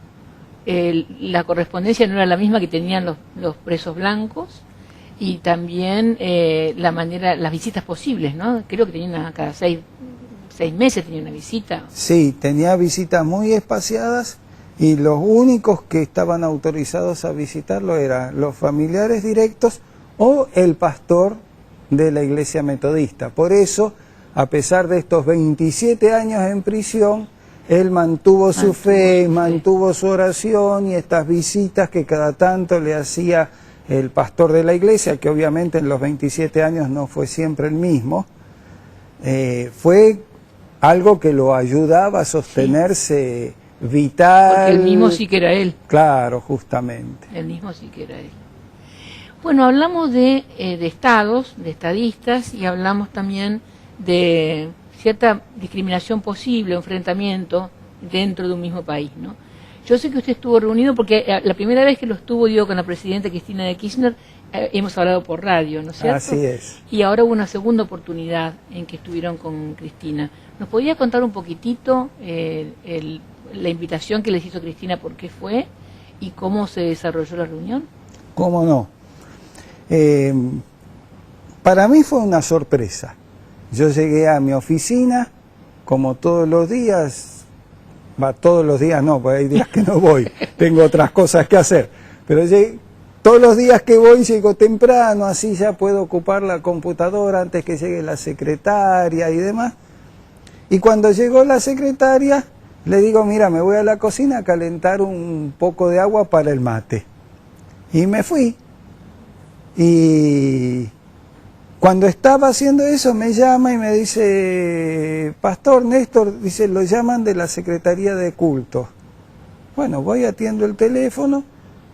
la correspondencia no era la misma que tenían los presos blancos, y también las visitas posibles, ¿no? Creo que tenían cada 6 meses tenía una visita. Sí, tenía visitas muy espaciadas, y los únicos que estaban autorizados a visitarlo eran los familiares directos o el pastor de la iglesia metodista. Por eso, a pesar de estos 27 años en prisión, él mantuvo su fe, mantuvo su oración, y estas visitas que cada tanto le hacía el pastor de la iglesia, que obviamente en los 27 años no fue siempre el mismo, fue algo que lo ayudaba a sostenerse vital. Porque el mismo sí que era él. Claro, justamente. El mismo sí que era él. Bueno, hablamos de estados, de estadistas, y hablamos también de cierta discriminación posible, enfrentamiento dentro de un mismo país, ¿no? Yo sé que usted estuvo reunido, porque la primera vez que lo estuvo yo con la presidenta Cristina de Kirchner, hemos hablado por radio, ¿no es cierto? Así es. Y ahora hubo una segunda oportunidad en que estuvieron con Cristina. ¿Nos podría contar un poquitito la invitación que les hizo Cristina, por qué fue y cómo se desarrolló la reunión? ¿Cómo no? Para mí fue una sorpresa. Yo llegué a mi oficina, como todos los días, todos los días no, porque hay días que no voy, tengo otras cosas que hacer, pero todos los días que voy llego temprano, así ya puedo ocupar la computadora antes que llegue la secretaria y demás. Y cuando llegó la secretaria, le digo, mira, me voy a la cocina a calentar un poco de agua para el mate. Y me fui. Y cuando estaba haciendo eso, me llama y me dice, Pastor Néstor, dice, lo llaman de la Secretaría de Culto. Bueno, voy, atiendo el teléfono,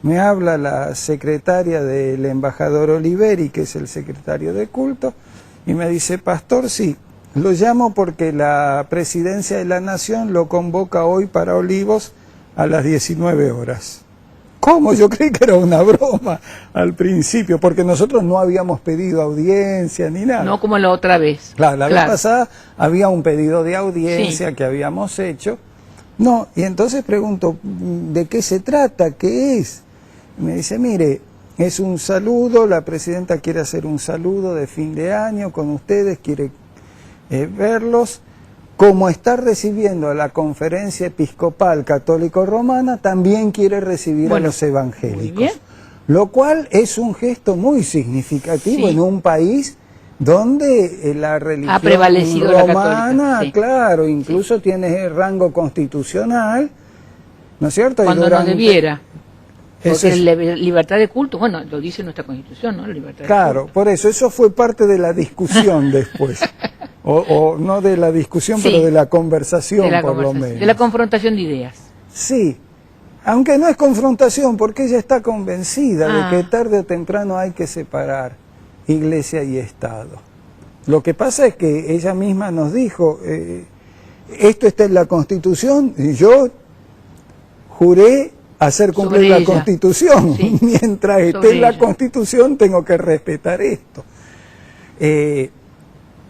me habla la secretaria del embajador Oliveri, que es el secretario de Culto, y me dice, Pastor, sí, lo llamo porque la Presidencia de la Nación lo convoca hoy para Olivos a las 19 horas. ¿Cómo? Yo creí que era una broma al principio, porque nosotros no habíamos pedido audiencia ni nada. No como la otra vez. Claro, la vez pasada había un pedido de audiencia que habíamos hecho. No, y entonces pregunto, ¿de qué se trata? ¿Qué es? Y me dice, mire, es un saludo, la presidenta quiere hacer un saludo de fin de año con ustedes, quiere verlos. Como está recibiendo a la Conferencia Episcopal Católico Romana, también quiere recibir a los evangélicos. Lo cual es un gesto muy significativo en un país donde la religión ha prevalecido romana, la claro, incluso tiene rango constitucional, ¿no es cierto? Cuando no debiera. Porque es libertad de culto, bueno, lo dice nuestra Constitución, ¿no? La libertad de culto. Por eso fue parte de la discusión después. O no de la discusión, pero de la conversación, por lo menos. De la confrontación de ideas. Sí. aunque no es confrontación, porque ella está convencida Ah. de que tarde o temprano hay que separar iglesia y Estado. Lo que pasa es que ella misma nos dijo, esto está en la Constitución, y yo juré hacer cumplir Sobre la ella. Constitución. Sí. Mientras esté Sobre en la ella. Constitución tengo que respetar esto.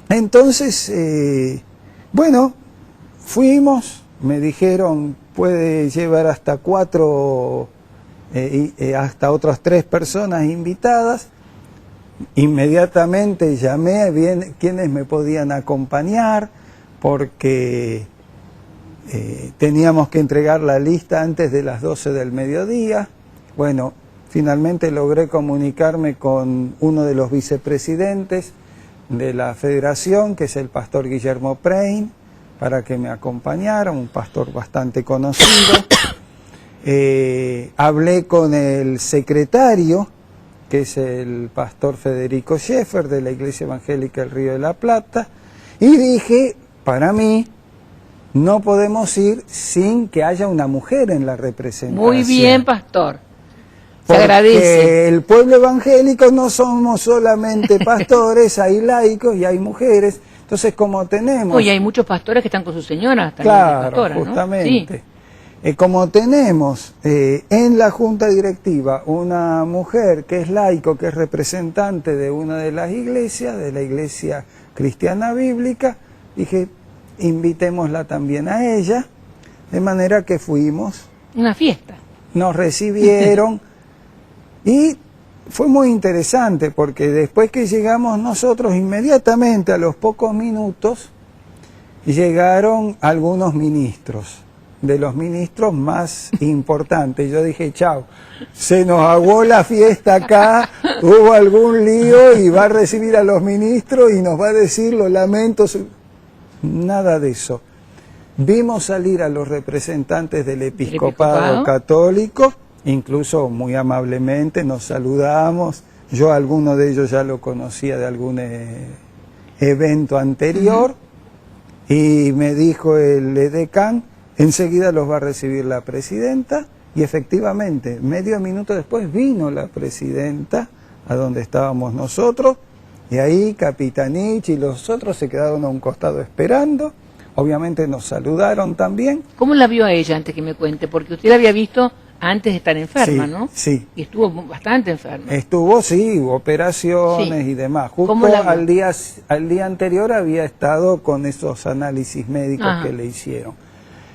Entonces, bueno, fuimos, me dijeron, puede llevar hasta 4, hasta otras 3 personas invitadas. Inmediatamente llamé a quienes me podían acompañar, porque teníamos que entregar la lista antes de las 12 del mediodía. Bueno, finalmente logré comunicarme con uno de los vicepresidentes de la federación, que es el pastor Guillermo Prein, para que me acompañara, un pastor bastante conocido. Hablé con el secretario, que es el pastor Federico Scheffer, de la Iglesia Evangélica del Río de la Plata, y dije, para mí, no podemos ir sin que haya una mujer en la representación. Muy bien, pastor. Se Porque agradece. el pueblo evangélico no somos solamente pastores, hay laicos y hay mujeres. Entonces, como tenemos... Oye, hay muchos pastores que están con sus señoras también. Claro, pastoras, ¿no? justamente. Sí. Como tenemos en la junta directiva una mujer que es laico, que es representante de una de las iglesias, de la Iglesia Cristiana Bíblica, dije, invitémosla también a ella, de manera que fuimos, Una fiesta. nos recibieron y fue muy interesante porque después que llegamos nosotros, inmediatamente a los pocos minutos, llegaron algunos ministros, de los ministros más importantes. Yo dije, chao, se nos aguó la fiesta acá, hubo algún lío y va a recibir a los ministros y nos va a decir, lo lamento. Nada de eso. Vimos salir a los representantes del episcopado católico, incluso muy amablemente nos saludamos. Yo a alguno de ellos ya lo conocía de algún evento anterior. Y me dijo el edecán, enseguida los va a recibir la presidenta, y efectivamente, medio minuto después vino la presidenta a donde estábamos nosotros, y ahí Capitanich y los otros se quedaron a un costado esperando. Obviamente nos saludaron también. ¿Cómo la vio a ella antes que me cuente? Porque usted la había visto antes de estar enferma, Sí, ¿no? sí. Y estuvo bastante enferma. Estuvo, sí, hubo operaciones Sí. y demás. ¿Cómo Justo la vio? al día anterior había estado con esos análisis médicos Ajá. que le hicieron.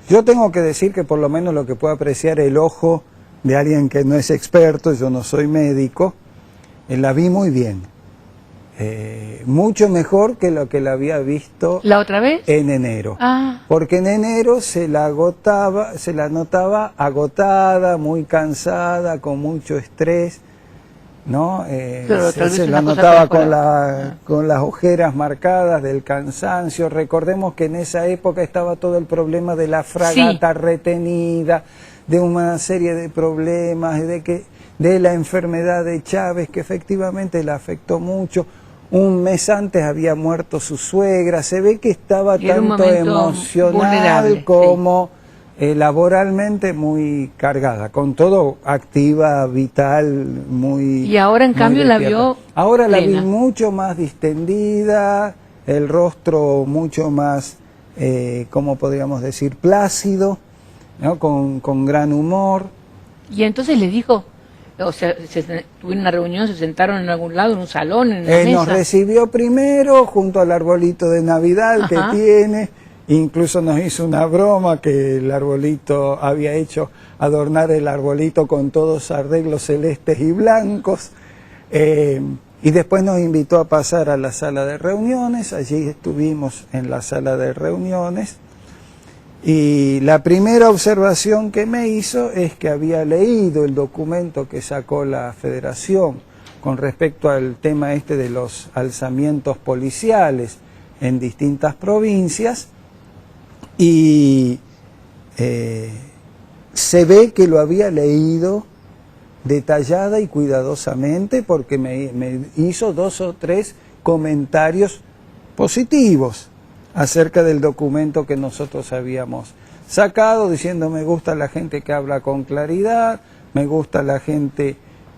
Yo tengo que decir que por lo menos lo que puedo apreciar el ojo de alguien que no es experto, yo no soy médico, la vi muy bien. Mucho mejor que lo que la había visto ¿La otra vez? en enero. Ah, Porque en enero se la notaba agotada, muy cansada, con mucho estrés, ¿no? Pero tal vez Se una la cosa notaba temporal. con las ojeras marcadas del cansancio. Recordemos que en esa época estaba todo el problema de la fragata retenida, de una serie de problemas, de la enfermedad de Chávez, que efectivamente la afectó mucho. Un mes antes había muerto su suegra. Se ve que estaba Y era un tanto momento emocional vulnerable, como laboralmente muy cargada, con todo activa, vital, muy... Y ahora, en muy cambio, la despierta. vio Ahora la vi plena. mucho más distendida, el rostro mucho más, ¿cómo podríamos decir?, plácido, ¿no? Con gran humor. y entonces le dijo, o sea, tuvieron una reunión, se sentaron en algún lado, en un salón, en una mesa. Nos recibió primero junto al arbolito de Navidad que Ajá. tiene, incluso nos hizo una broma que el arbolito había hecho adornar el arbolito con todos arreglos celestes y blancos, y después nos invitó a pasar a la sala de reuniones. Allí estuvimos en la sala de reuniones. Y la primera observación que me hizo es que había leído el documento que sacó la Federación con respecto al tema de los alzamientos policiales en distintas provincias, y se ve que lo había leído detallada y cuidadosamente, porque me hizo 2 o 3 comentarios positivos acerca del documento que nosotros habíamos sacado diciendo me gusta la gente que habla con claridad, me gusta la gente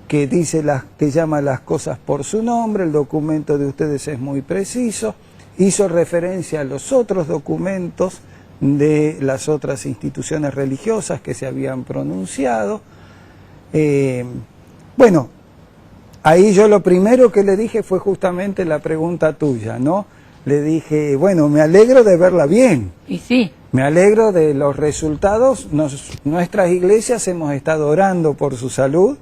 que dice que llama las cosas por su nombre, el documento de ustedes es muy preciso, hizo referencia a los otros documentos de las otras instituciones religiosas que se habían pronunciado. Bueno, ahí yo lo primero que le dije fue justamente la pregunta tuya, ¿no? Le dije, bueno, me alegro de verla bien. Y sí. Me alegro de los resultados. Nuestras iglesias hemos estado orando por su salud.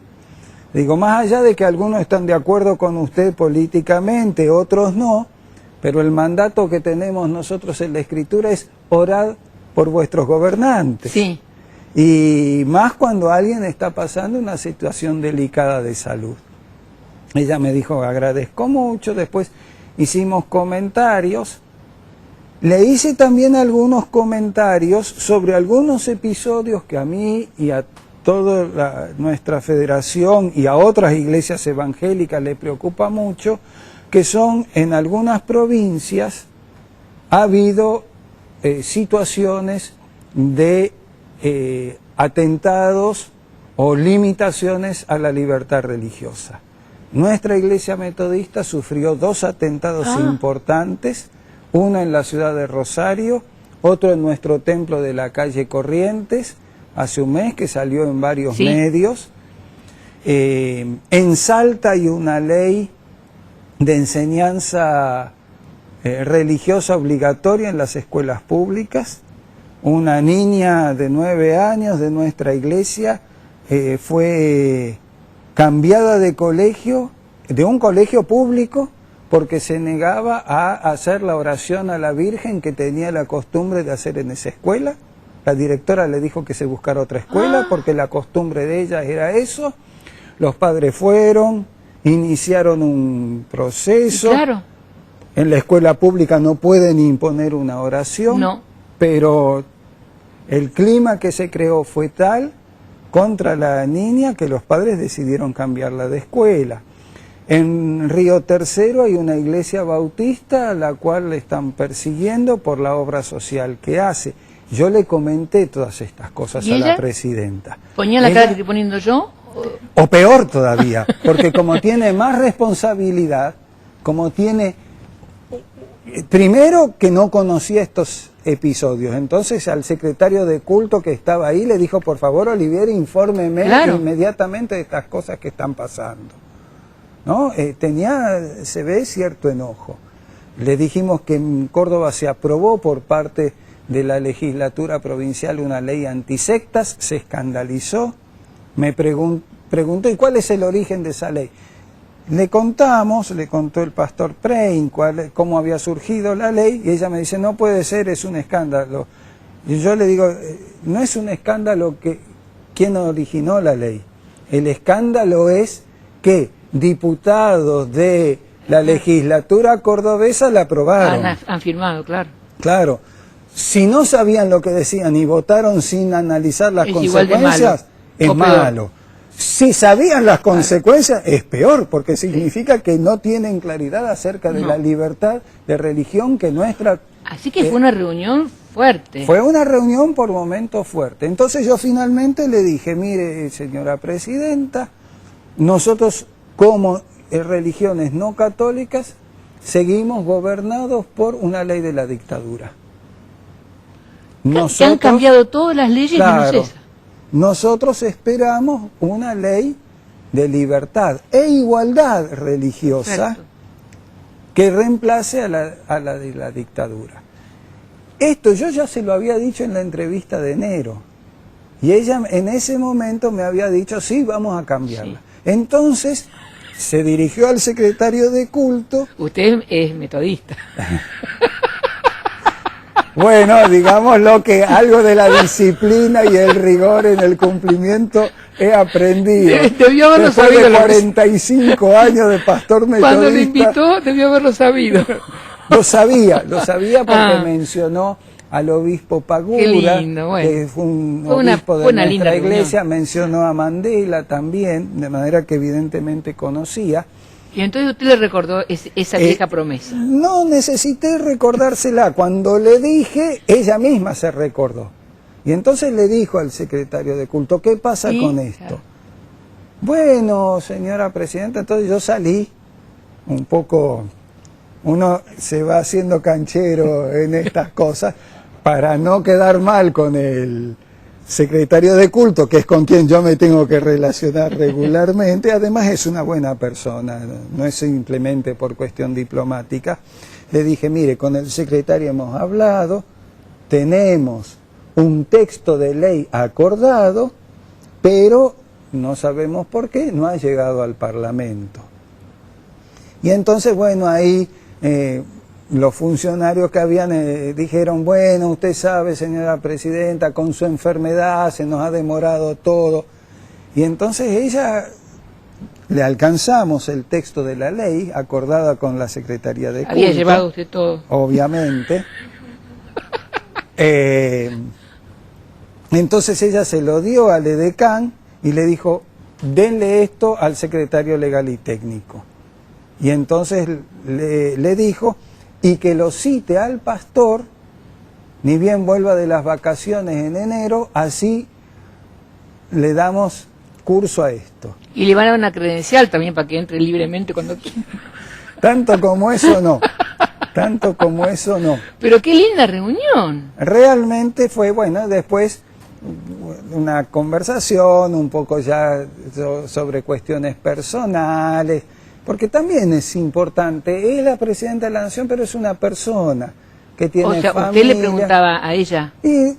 Digo, más allá de que algunos están de acuerdo con usted políticamente, otros no, pero el mandato que tenemos nosotros en la Escritura es orar por vuestros gobernantes. Sí. Y más cuando alguien está pasando una situación delicada de salud. Ella me dijo, agradezco mucho, después hicimos comentarios. Le hice también algunos comentarios sobre algunos episodios que a mí y a toda nuestra federación y a otras iglesias evangélicas le preocupa mucho, que son en algunas provincias ha habido situaciones de atentados o limitaciones a la libertad religiosa. Nuestra iglesia metodista sufrió 2 atentados importantes, uno en la ciudad de Rosario, otro en nuestro templo de la calle Corrientes, hace un mes que salió en varios medios. En Salta hay una ley de enseñanza religiosa obligatoria en las escuelas públicas. Una niña de 9 años de nuestra iglesia fue cambiada de colegio, de un colegio público, porque se negaba a hacer la oración a la Virgen que tenía la costumbre de hacer en esa escuela. La directora le dijo que se buscara otra escuela porque la costumbre de ella era eso. Los padres fueron, iniciaron un proceso. Claro. En la escuela pública no pueden imponer una oración, No. Pero el clima que se creó fue tal contra la niña que los padres decidieron cambiarla de escuela. En Río Tercero hay una iglesia bautista a la cual le están persiguiendo por la obra social que hace. Yo le comenté todas estas cosas a la presidenta. ¿Ponía la cara que estoy poniendo yo? O peor todavía, porque como tiene más responsabilidad, como tiene... Primero que no conocía estos episodios, entonces al secretario de culto que estaba ahí le dijo, por favor, Olivier, infórmeme inmediatamente de estas cosas que están pasando. ¿No? Se ve cierto enojo. Le dijimos que en Córdoba se aprobó por parte de la legislatura provincial una ley antisectas, se escandalizó, me preguntó, ¿y cuál es el origen de esa ley? Le contamos, le contó el pastor Prein cómo había surgido la ley, y ella me dice, no puede ser, es un escándalo. Y yo le digo, no es un escándalo quién originó la ley. El escándalo es que diputados de la legislatura cordobesa la aprobaron. Han firmado, claro. Claro. Si no sabían lo que decían y votaron sin analizar las consecuencias, es malo. Si sabían las consecuencias, es peor, porque significa que no tienen claridad acerca de la libertad de religión que nuestra... Así que fue una reunión fuerte. Fue una reunión por momentos fuerte. Entonces yo finalmente le dije, mire, señora presidenta, nosotros como religiones no católicas seguimos gobernados por una ley de la dictadura. Que han cambiado todas las leyes, claro, que no es esa. Nosotros esperamos una ley de libertad e igualdad religiosa que reemplace a la de la dictadura. Esto yo ya se lo había dicho en la entrevista de enero y ella en ese momento me había dicho, sí, vamos a cambiarla. Sí. Entonces se dirigió al secretario de culto. Usted es metodista. Bueno, digamos que algo de la disciplina y el rigor en el cumplimiento he aprendido. Debió haberlo sabido. De 45 años de pastor metodista. Cuando le invitó, debió haberlo sabido. Lo sabía porque mencionó al obispo Pagura, qué lindo, bueno. Que fue un obispo de nuestra iglesia, mencionó a Mandela también, de manera que evidentemente conocía. Y entonces usted le recordó esa vieja promesa. No necesité recordársela. Cuando le dije, ella misma se recordó. Y entonces le dijo al secretario de culto, ¿qué pasa con esto? Claro. Bueno, señora presidenta, entonces yo salí un poco, uno se va haciendo canchero en estas cosas para no quedar mal con el secretario de culto, que es con quien yo me tengo que relacionar regularmente. Además es una buena persona, no es simplemente por cuestión diplomática. Le dije, mire, con el secretario hemos hablado, tenemos un texto de ley acordado, pero no sabemos por qué no ha llegado al Parlamento. Y entonces, bueno, ahí los funcionarios que habían dijeron, bueno, usted sabe, señora presidenta, con su enfermedad se nos ha demorado todo. Y entonces ella, le alcanzamos el texto de la ley acordada con la Secretaría de Culto. Había llevado usted todo. Obviamente. Entonces ella se lo dio al edecán y le dijo, denle esto al secretario legal y técnico. Y entonces le dijo, y que lo cite al pastor, ni bien vuelva de las vacaciones en enero, así le damos curso a esto. Y le van a dar una credencial también para que entre libremente cuando quiera. Tanto como eso no, tanto como eso no. Pero qué linda reunión. Realmente fue, bueno, después una conversación un poco ya sobre cuestiones personales, porque también es importante, es la presidenta de la Nación, pero es una persona que tiene O sea, familia. usted le preguntaba a ella. Y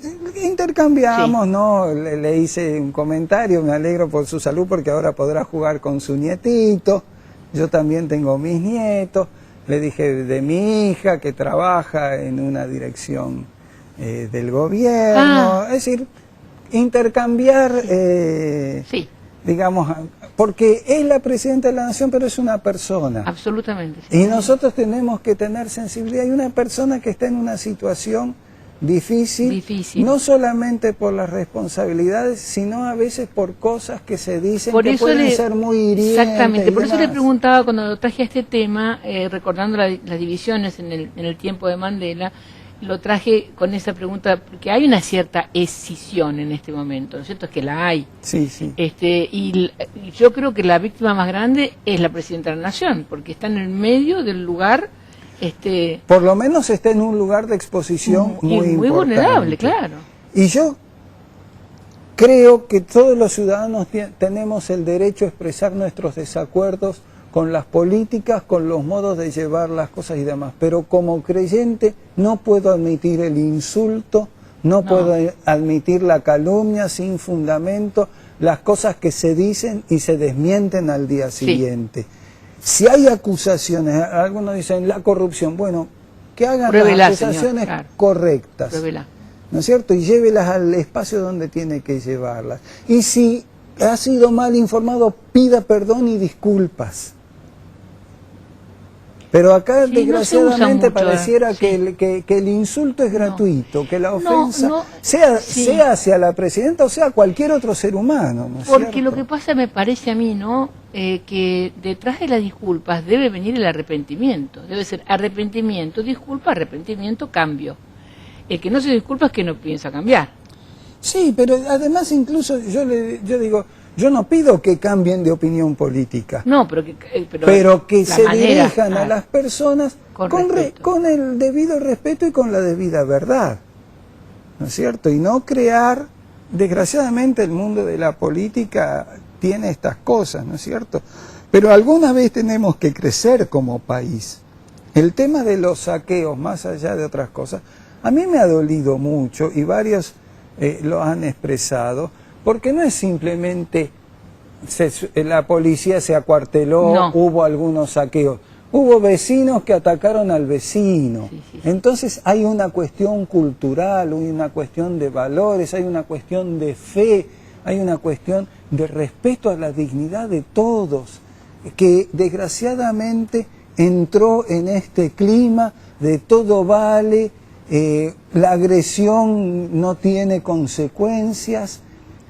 intercambiamos, Sí. ¿no? Le hice un comentario, me alegro por su salud porque ahora podrá jugar con su nietito, yo también tengo mis nietos, le dije de mi hija que trabaja en una dirección del gobierno, es decir, intercambiar, Sí, digamos, porque es la presidenta de la Nación, pero es una persona. absolutamente. Sí. Y nosotros tenemos que tener sensibilidad. Hay una persona que está en una situación difícil, no solamente por las responsabilidades, sino a veces por cosas que se dicen Por que eso pueden ser muy hirientes. exactamente, por eso le demás. preguntaba cuando lo traje a este tema, recordando las divisiones en el tiempo de Mandela, lo traje con esa pregunta, porque hay una cierta escisión en este momento, ¿no es cierto? Es que la hay. Sí, sí. Y yo creo que la víctima más grande es la presidenta de la Nación, porque está en el medio del lugar Por lo menos está en un lugar de exposición muy importante. vulnerable, claro. Y yo creo que todos los ciudadanos tenemos el derecho a expresar nuestros desacuerdos con las políticas, con los modos de llevar las cosas y demás. Pero como creyente no puedo admitir el insulto, no puedo admitir la calumnia sin fundamento, las cosas que se dicen y se desmienten al día siguiente. Si hay acusaciones, algunos dicen la corrupción, bueno, que hagan Pruébela, las acusaciones señor, claro. correctas. Pruébela. ¿No es cierto? Y llévelas al espacio donde tiene que llevarlas. Y si ha sido mal informado, pida perdón y disculpas. Pero acá, Sí, desgraciadamente, no se usa mucho, pareciera sí. que el insulto es gratuito, que la ofensa, no, sea sí. hacia la presidenta o sea cualquier otro ser humano, ¿no es Porque cierto? lo que pasa, me parece a mí, ¿no? Que detrás de las disculpas debe venir el arrepentimiento. Debe ser arrepentimiento, disculpa, arrepentimiento, cambio. El que no se disculpa es que no piensa cambiar. Sí, pero además incluso yo digo, yo no pido que cambien de opinión política. No, pero que la se manera, dirijan a las personas respeto. con el debido respeto y con la debida verdad, ¿no es cierto? Y no crear, desgraciadamente el mundo de la política tiene estas cosas, ¿no es cierto? Pero alguna vez tenemos que crecer como país. El tema de los saqueos, más allá de otras cosas, a mí me ha dolido mucho y varios lo han expresado, porque no es simplemente la policía se acuarteló, No. hubo algunos saqueos. Hubo vecinos que atacaron al vecino. Sí. Entonces hay una cuestión cultural, hay una cuestión de valores, hay una cuestión de fe, hay una cuestión de respeto a la dignidad de todos, que desgraciadamente entró en este clima de todo vale, la agresión no tiene consecuencias.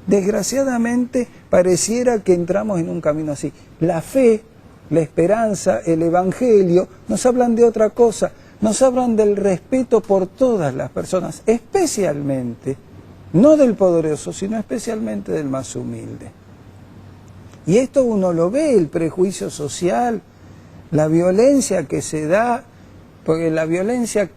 Desgraciadamente pareciera que entramos en un camino así. La fe, la esperanza, el evangelio nos hablan de otra cosa, nos hablan del respeto por todas las personas, especialmente no del poderoso, sino especialmente del más humilde. Y esto uno lo ve, el prejuicio social, la violencia que se da, porque la violencia,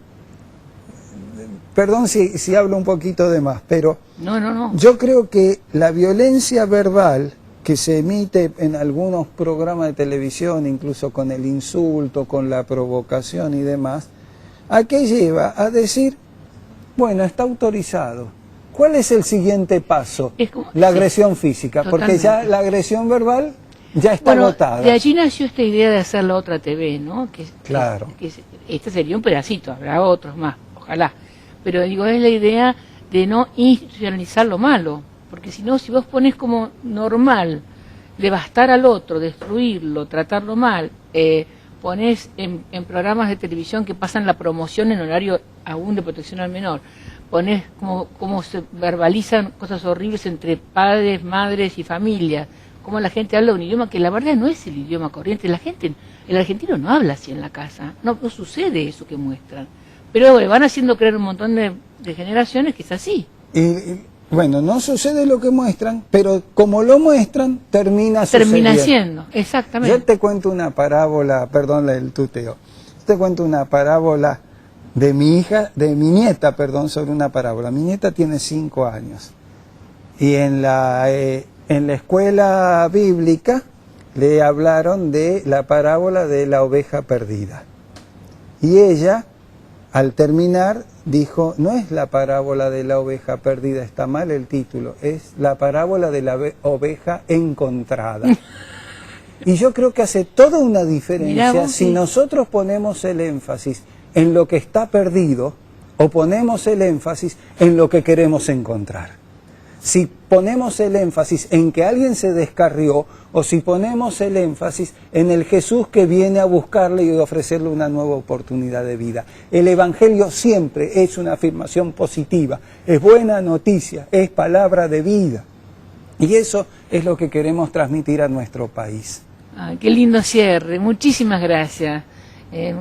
perdón si hablo un poquito de más, pero No. yo creo que la violencia verbal que se emite en algunos programas de televisión, incluso con el insulto, con la provocación y demás, ¿a qué lleva? A decir, bueno, está autorizado. ¿Cuál es el siguiente paso? La agresión física, porque ya la agresión verbal ya está agotada. De allí nació esta idea de hacer la otra TV, ¿no? Claro. Este sería un pedacito, habrá otros más, ojalá. Pero digo, es la idea de no institucionalizar lo malo, porque si no, si vos pones como normal devastar al otro, destruirlo, tratarlo mal, pones en programas de televisión que pasan la promoción en horario aún de protección al menor, pones como se verbalizan cosas horribles entre padres, madres y familias, cómo la gente habla un idioma que la verdad no es el idioma corriente, el argentino no habla así en la casa, no sucede eso que muestran, pero van haciendo creer un montón de generaciones que es así. Bueno, no sucede lo que muestran, pero como lo muestran, termina siendo, exactamente. Yo te cuento una parábola, perdón el tuteo, te cuento una parábola de mi nieta, sobre una parábola. Mi nieta tiene 5 años y en la escuela bíblica le hablaron de la parábola de la oveja perdida. Y ella, al terminar, dijo, no es la parábola de la oveja perdida, está mal el título, es la parábola de la oveja encontrada. Y yo creo que hace toda una diferencia si nosotros ponemos el énfasis en lo que está perdido o ponemos el énfasis en lo que queremos encontrar. Si ponemos el énfasis en que alguien se descarrió o si ponemos el énfasis en el Jesús que viene a buscarle y ofrecerle una nueva oportunidad de vida. El Evangelio siempre es una afirmación positiva, es buena noticia, es palabra de vida. Y eso es lo que queremos transmitir a nuestro país. Ay, qué lindo cierre, muchísimas gracias.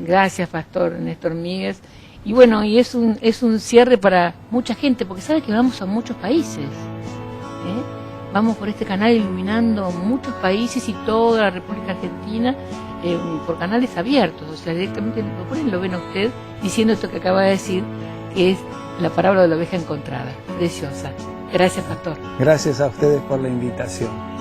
Gracias, Pastor Néstor Míguez. Y bueno, y es un cierre para mucha gente, porque sabe que vamos a muchos países. Vamos por este canal iluminando muchos países y toda la República Argentina por canales abiertos, o sea, directamente lo ponen, lo ven a usted diciendo esto que acaba de decir, que es la parábola de la oveja encontrada. Preciosa. Gracias, Pastor. Gracias a ustedes por la invitación.